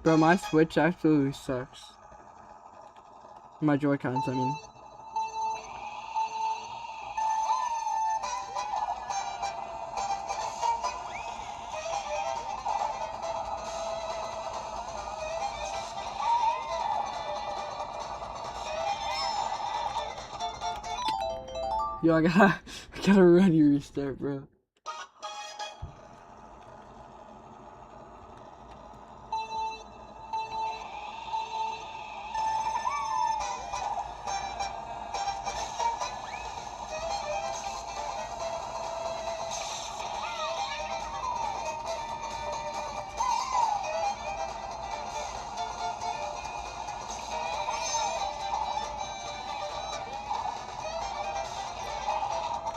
Bro, my Switch absolutely sucks. My Joy-Cons, I mean. Yo, I gotta ready restart, bro.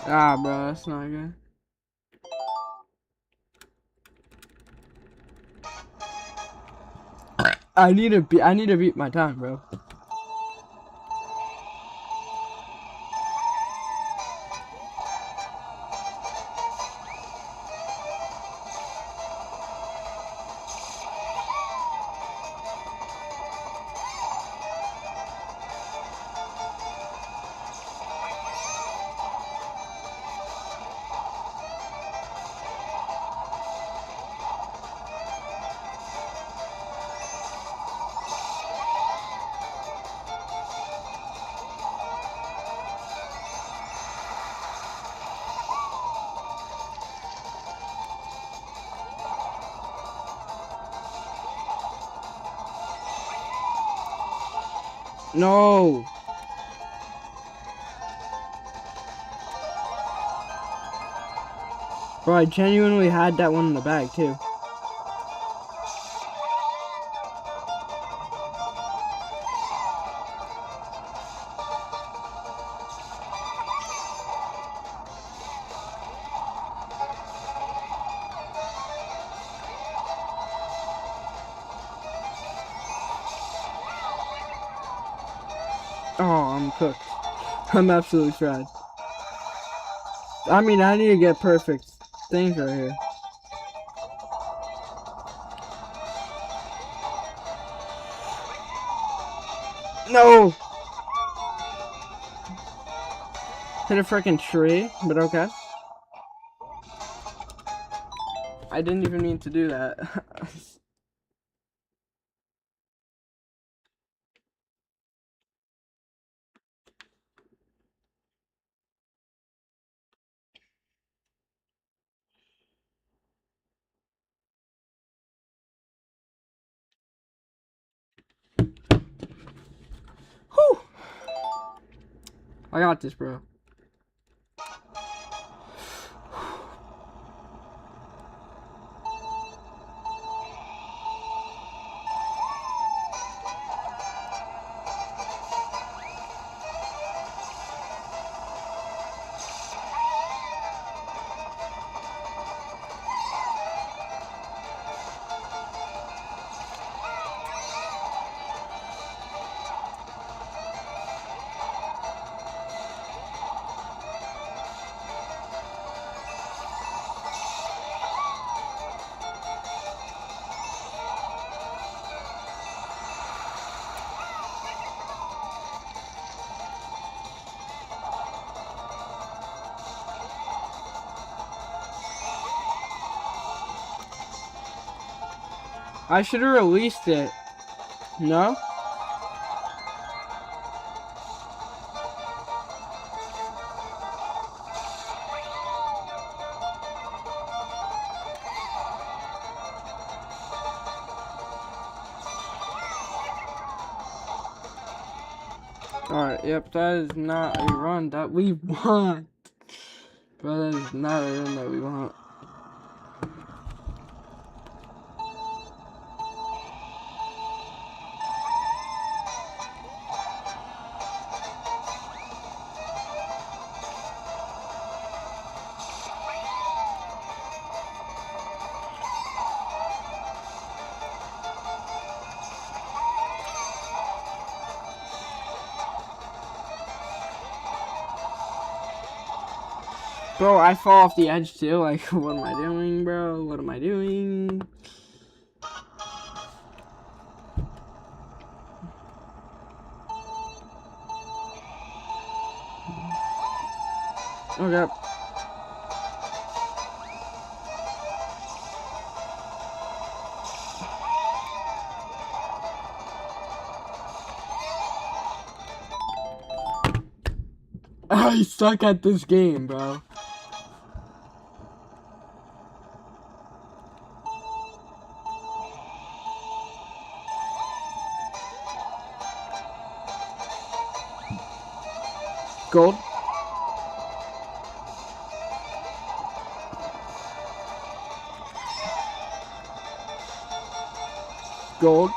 Ah, bro, that's not good. I need to beat my time, bro. No. Bro, I genuinely had that one in the bag, too. Oh, I'm cooked. I'm absolutely fried. I mean, I need to get perfect things right here. No! Hit a freaking tree, but okay. I didn't even mean to do that. Whew! I got this, bro. I should have released it. No? Alright, yep, that is not a run that we want. Bro, that is not a run that we want. Bro, I fall off the edge too. Like, what am I doing, bro? What am I doing? Okay. I suck at this game, bro. Gold. Gold.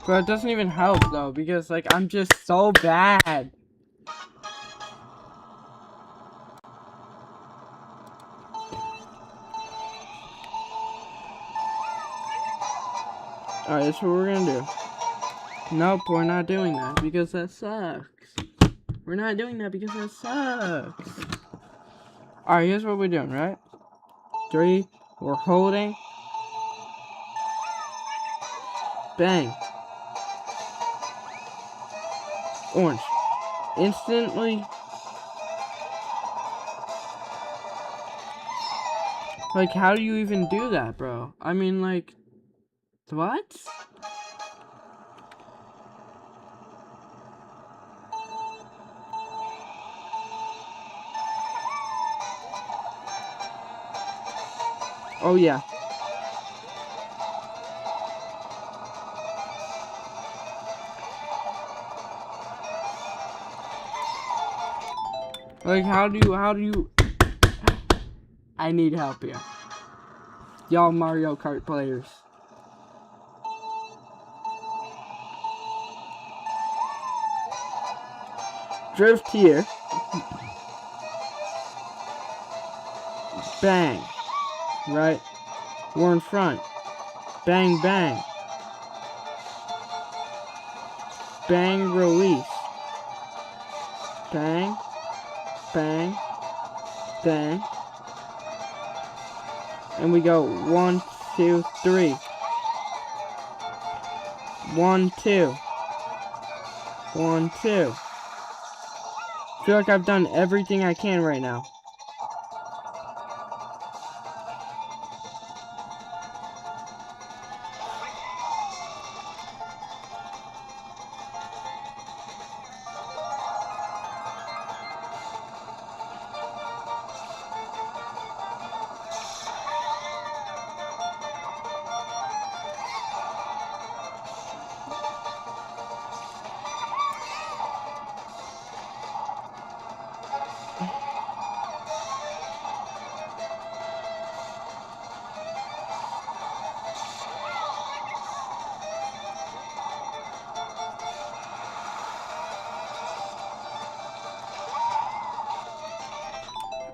But it doesn't even help though, because like I'm just so bad. Alright, that's what we're gonna do. Nope, we're not doing that because that sucks. We're not doing that because that sucks. Alright, here's what we're doing, right? 3, we're holding. Bang. Orange. Instantly. Like, how do you even do that, bro? I mean, like, what? Oh, yeah. Like, how do you... I need help here. Y'all Mario Kart players. Drift here. Bang. Right? We're in front. Bang, bang. Bang, release. Bang. Bang. Bang. And we go 1, 2, 3. 1, 2. 1, 2. I feel like I've done everything I can right now.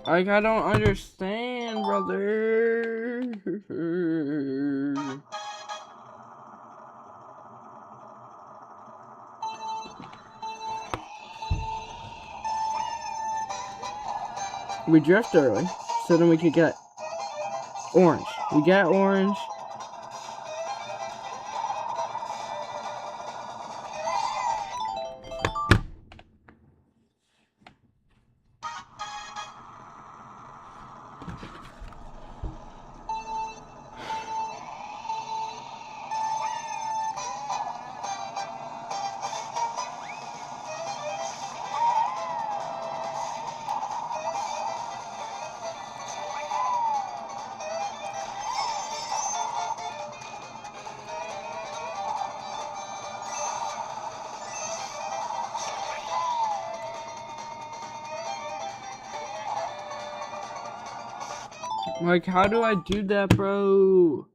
Like, I don't understand, brother. We drift early, so then we could get orange. We get orange. Like, how do I do that, bro?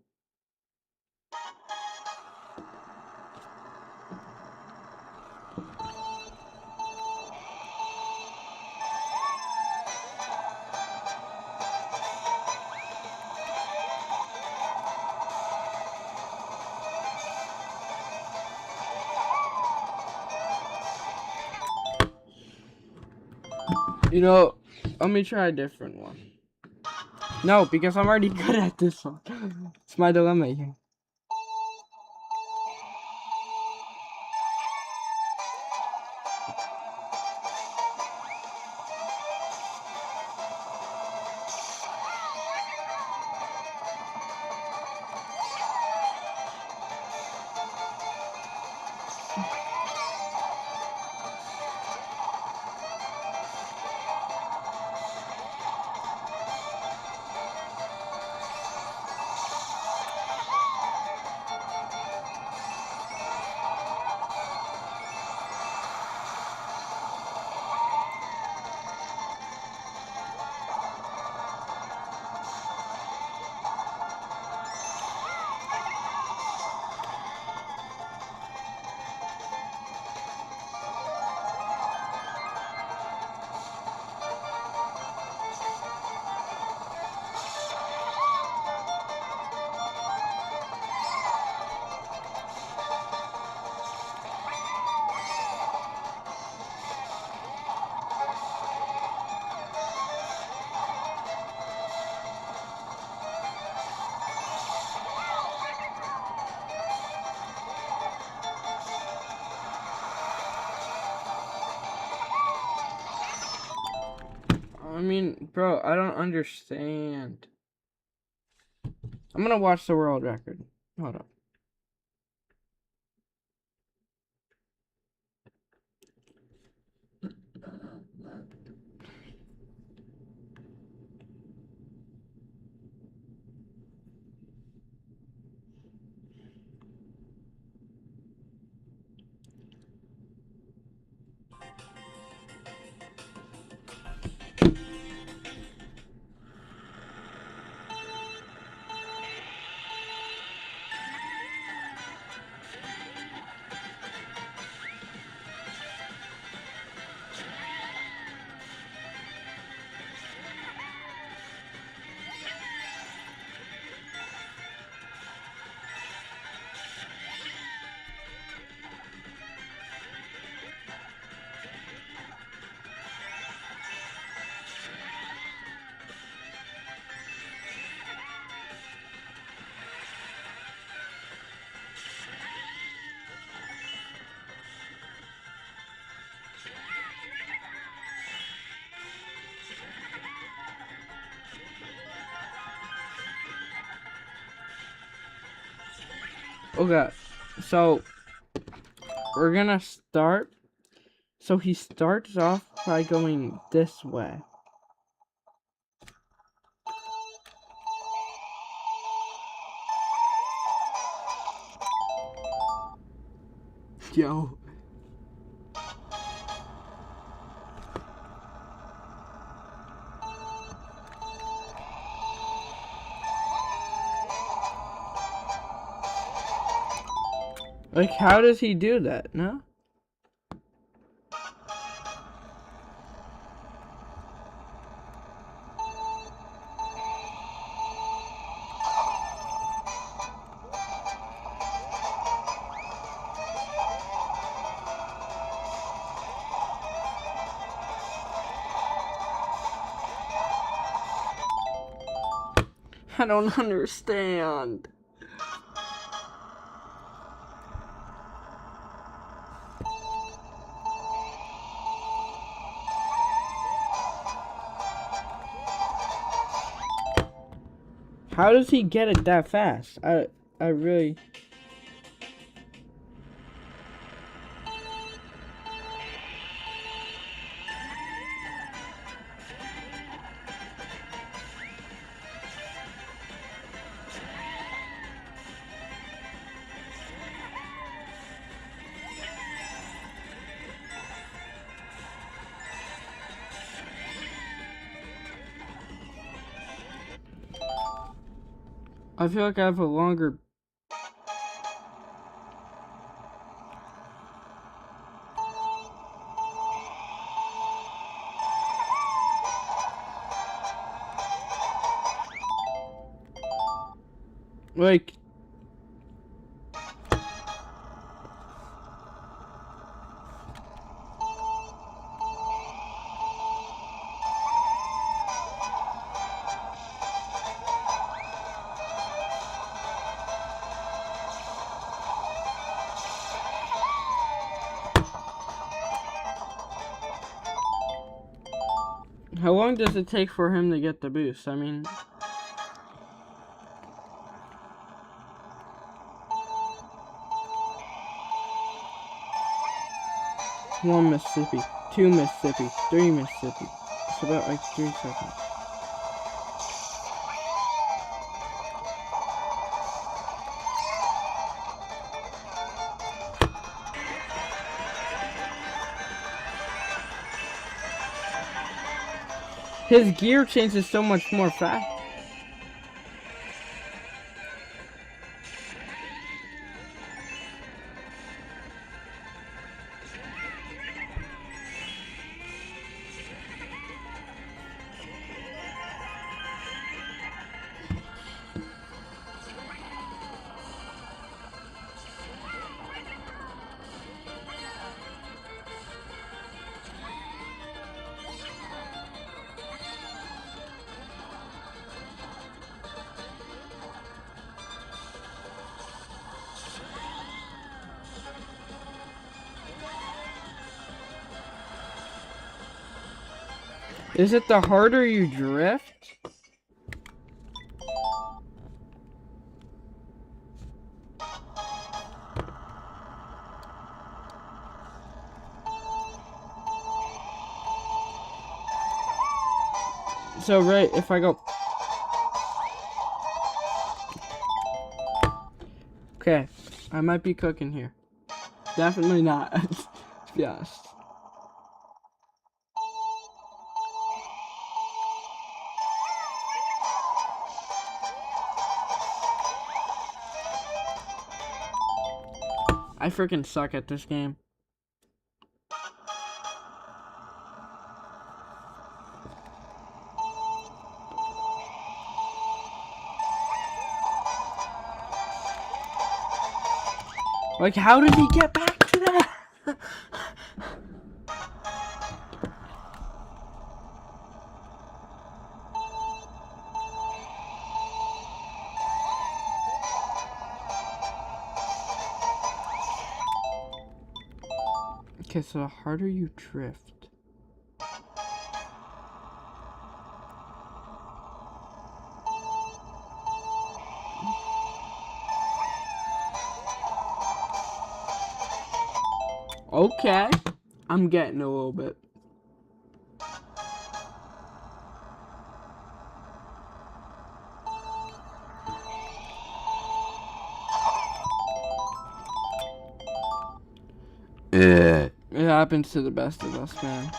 You know, let me try a different one. No, because I'm already good at this one. It's my dilemma here. I mean, bro, I don't understand. I'm gonna watch the world record. Hold on. Okay, so we're gonna start. So he starts off by going this way. Yo. Like, how does he do that? No? I don't understand. How does he get it that fast? I really... I feel like I have a longer... Like... How long does it take for him to get the boost? I mean... One Mississippi, 2 Mississippi, 3 Mississippi. It's about like 3 seconds. His gear changes so much more fast. Is it the harder you drift? So, right, if I go... Okay, I might be cooking here. Definitely not, to be honest. I freaking suck at this game. Like, how did he get back to that? Okay, so the harder you drift. Okay, I'm getting a little bit. It happens to the best of us, man.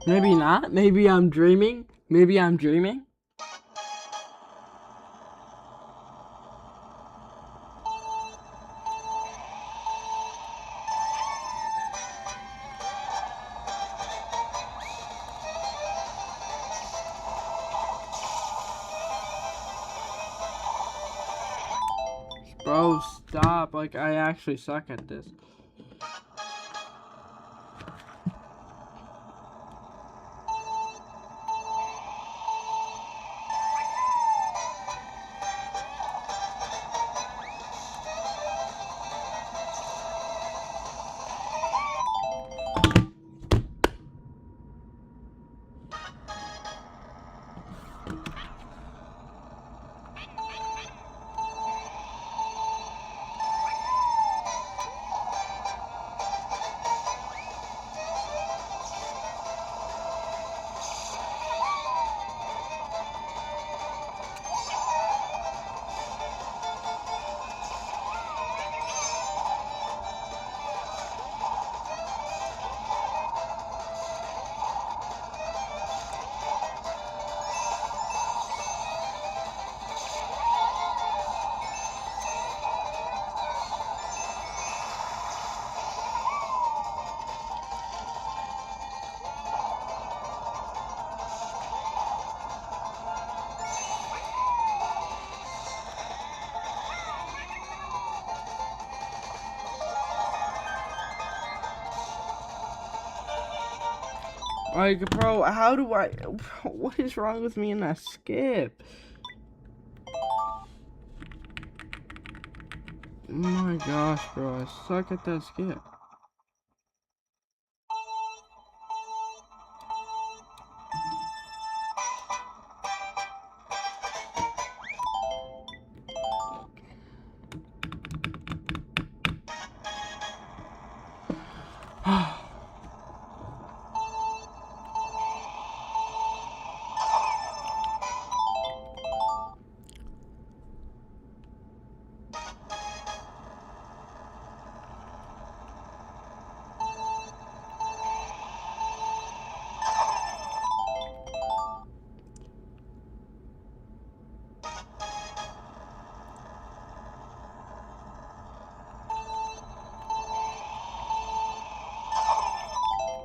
Maybe not. Maybe I'm dreaming. Maybe I'm dreaming. Bro, stop. Like, I actually suck at this. Like, bro, how do I... Bro, what is wrong with me in that skip? Oh my gosh, bro, I suck at that skip.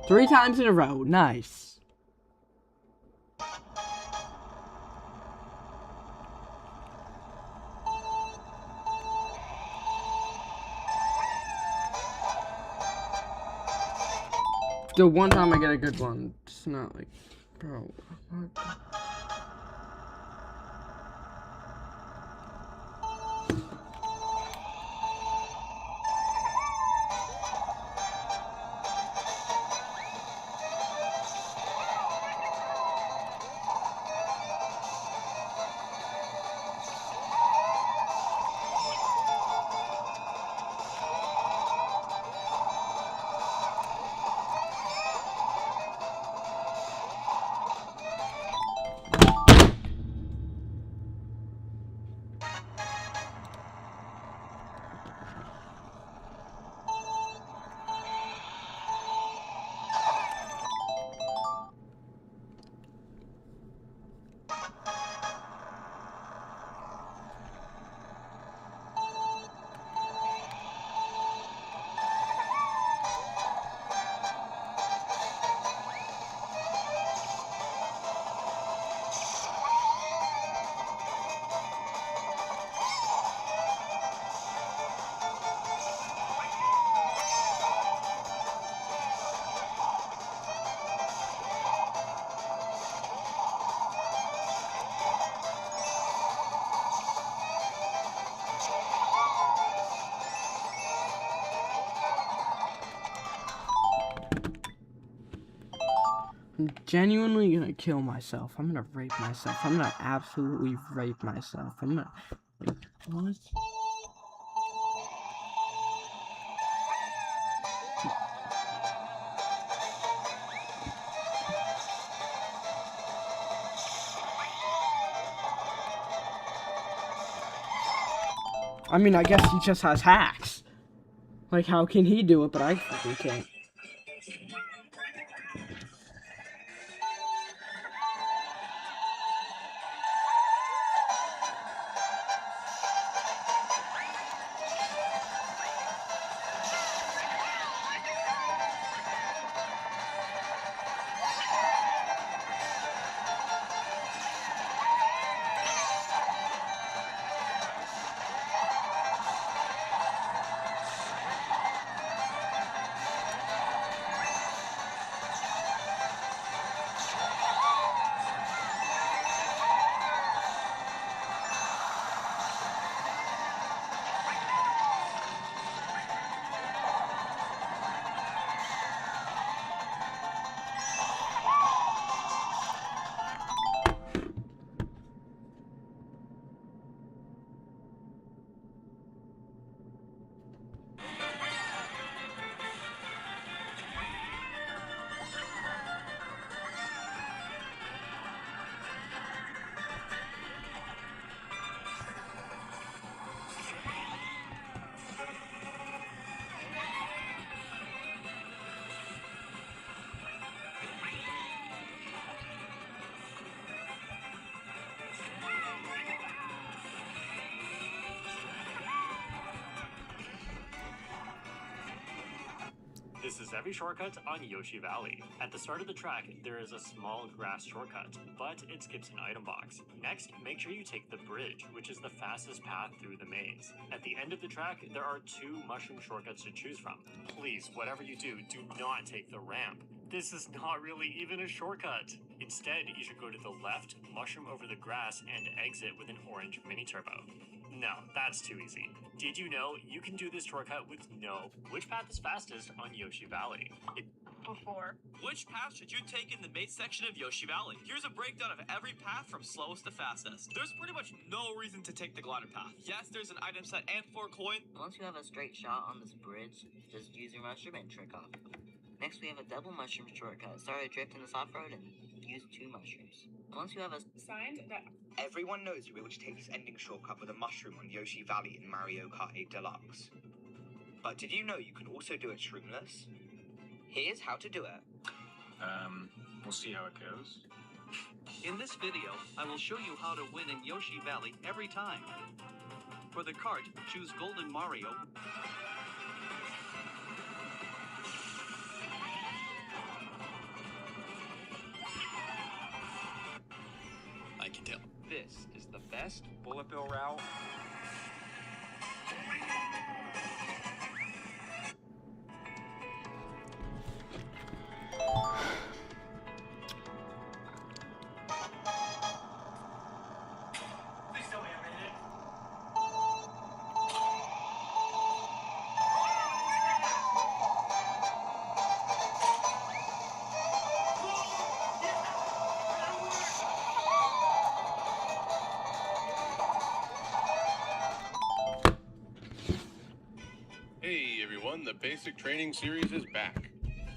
Three times in a row, nice. The one time I get a good one, it's not like, bro, what? I'm genuinely gonna kill myself. I'm gonna rape myself. I'm gonna absolutely rape myself. I'm gonna, like, what? I mean, I guess he just has hacks. Like, how can he do it, but I fucking can't? This is every shortcut on Yoshi Valley. At the start of the track, there is a small grass shortcut, but it skips an item box. Next, make sure you take the bridge, which is the fastest path through the maze. At the end of the track, there are 2 mushroom shortcuts to choose from. Please, whatever you do not take the ramp. This is not really even a shortcut. Instead, you should go to the left, mushroom over the grass, and exit with an orange mini turbo. No, that's too easy. Did you know you can do this shortcut with no? Which path is fastest on Yoshi Valley? Before. Which path should you take in the maze section of Yoshi Valley? Here's a breakdown of every path from slowest to fastest. There's pretty much no reason to take the glider path. Yes, there's an item set and 4 coins. Once you have a straight shot on this bridge, just use your mushroom and trick off. Next we have a double mushroom shortcut. Start a drift in this off-road and use 2 mushrooms. Once you have a Signed that Everyone knows you'll be able to take this ending shortcut with a mushroom on Yoshi Valley in Mario Kart 8 Deluxe. But did you know you can also do it shroomless? Here's how to do it. We'll see how it goes. In this video, I will show you how to win in Yoshi Valley every time. For the kart, choose Golden Mario. I can tell. This is the best bullet bill route. Please tell me I made it. Hey everyone, the basic training series is back.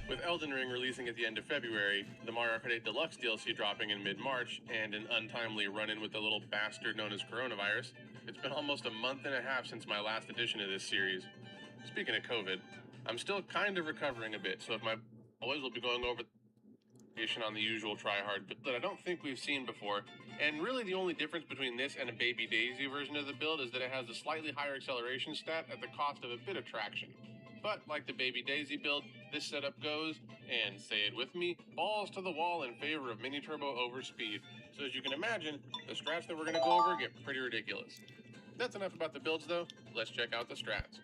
With Elden Ring releasing at the end of February, the Mario Kart 8 Deluxe DLC dropping in mid-March, and an untimely run-in with the little bastard known as coronavirus, it's been almost a month and a half since my last edition of this series. Speaking of COVID, I'm still kind of recovering a bit, so if my boys will be going over on the usual try-hard, but that I don't think we've seen before. And really the only difference between this and a Baby Daisy version of the build is that it has a slightly higher acceleration stat at the cost of a bit of traction. But like the Baby Daisy build, this setup goes, and say it with me, balls to the wall in favor of mini turbo over speed. So as you can imagine, the strats that we're going to go over get pretty ridiculous. That's enough about the builds though, let's check out the strats.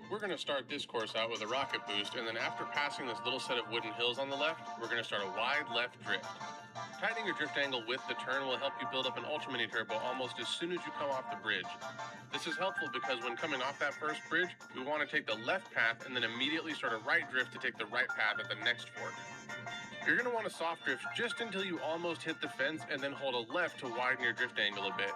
We're going to start this course out with a rocket boost, and then after passing this little set of wooden hills on the left, we're going to start a wide left drift. Tightening your drift angle with the turn will help you build up an ultra mini turbo almost as soon as you come off the bridge. This is helpful because when coming off that first bridge, we want to take the left path and then immediately start a right drift to take the right path at the next fork. You're going to want to soft drift just until you almost hit the fence and then hold a left to widen your drift angle a bit.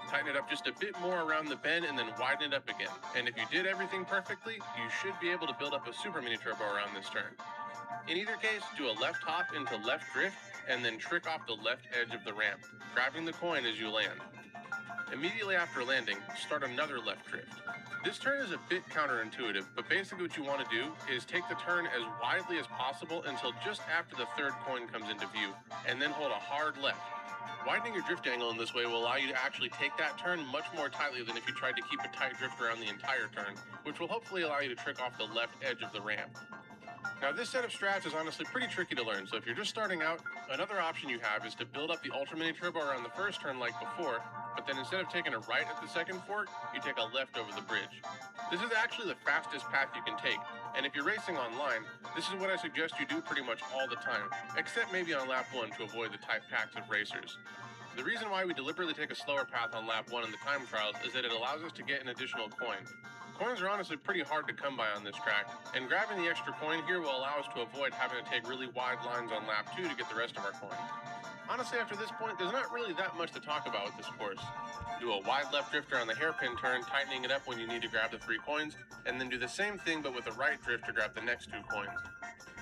Tighten it up just a bit more around the bend and then widen it up again. And if you did everything perfectly, you should be able to build up a super mini turbo around this turn. In either case, do a left hop into left drift and then trick off the left edge of the ramp, grabbing the coin as you land. Immediately after landing, start another left drift. This turn is a bit counterintuitive, but basically what you want to do is take the turn as widely as possible until just after the third coin comes into view, and then hold a hard left. Widening your drift angle in this way will allow you to actually take that turn much more tightly than if you tried to keep a tight drift around the entire turn, which will hopefully allow you to trick off the left edge of the ramp. Now this set of strats is honestly pretty tricky to learn, so if you're just starting out, another option you have is to build up the Ultra Mini Turbo around the first turn like before, but then instead of taking a right at the second fork, you take a left over the bridge. This is actually the fastest path you can take, and if you're racing online, this is what I suggest you do pretty much all the time, except maybe on lap 1 to avoid the tight packs of racers. The reason why we deliberately take a slower path on lap 1 in the time trials is that it allows us to get an additional coin. Coins are honestly pretty hard to come by on this track, and grabbing the extra coin here will allow us to avoid having to take really wide lines on lap 2 to get the rest of our coin. Honestly, after this point, there's not really that much to talk about with this course. Do a wide left drift around the hairpin turn, tightening it up when you need to grab the 3 coins, and then do the same thing but with a right drift to grab the next 2 coins.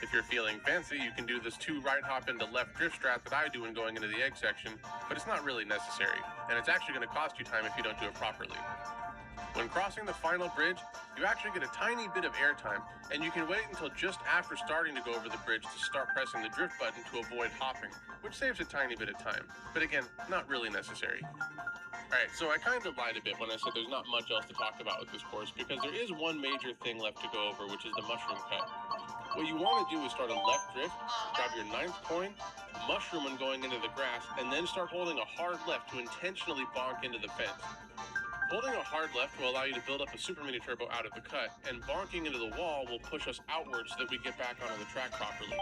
If you're feeling fancy, you can do this 2 right hop into left drift strat that I do when going into the egg section, but it's not really necessary, and it's actually going to cost you time if you don't do it properly. When crossing the final bridge, you actually get a tiny bit of airtime, and you can wait until just after starting to go over the bridge to start pressing the drift button to avoid hopping, which saves a tiny bit of time, but again, not really necessary. Alright, so I kind of lied a bit when I said there's not much else to talk about with this course, because there is one major thing left to go over, which is the mushroom cut. What you want to do is start a left drift, grab your 9th coin, mushroom when going into the grass, and then start holding a hard left to intentionally bonk into the fence. Holding a hard left will allow you to build up a super mini turbo out of the cut, and bonking into the wall will push us outwards so that we get back onto the track properly.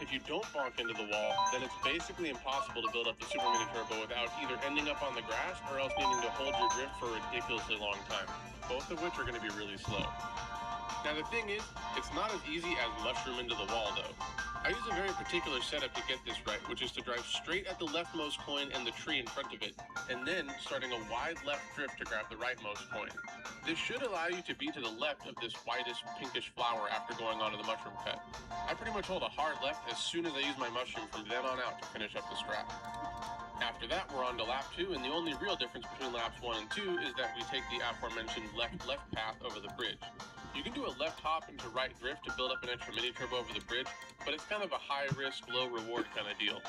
If you don't bonk into the wall, then it's basically impossible to build up the super mini turbo without either ending up on the grass or else needing to hold your drift for a ridiculously long time, both of which are going to be really slow. Now the thing is, it's not as easy as mushroom into the wall though. I use a very particular setup to get this right, which is to drive straight at the leftmost coin and the tree in front of it, and then starting a wide left drift to grab the rightmost coin. This should allow you to be to the left of this whitish pinkish flower after going onto the mushroom cut. I pretty much hold a hard left as soon as I use my mushroom from then on out to finish up the strap. After that, we're on to lap 2, and the only real difference between laps 1 and 2 is that we take the aforementioned left-left path over the bridge. You can do a left hop into right drift to build up an extra mini turbo over the bridge, but it's kind of a high risk, low reward kind of deal.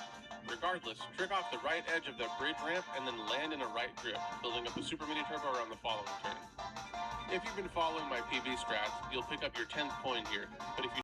Regardless, trick off the right edge of that bridge ramp and then land in a right drift, building up a super mini turbo around the following turn. If you've been following my PB strats, you'll pick up your 10th coin here, but if you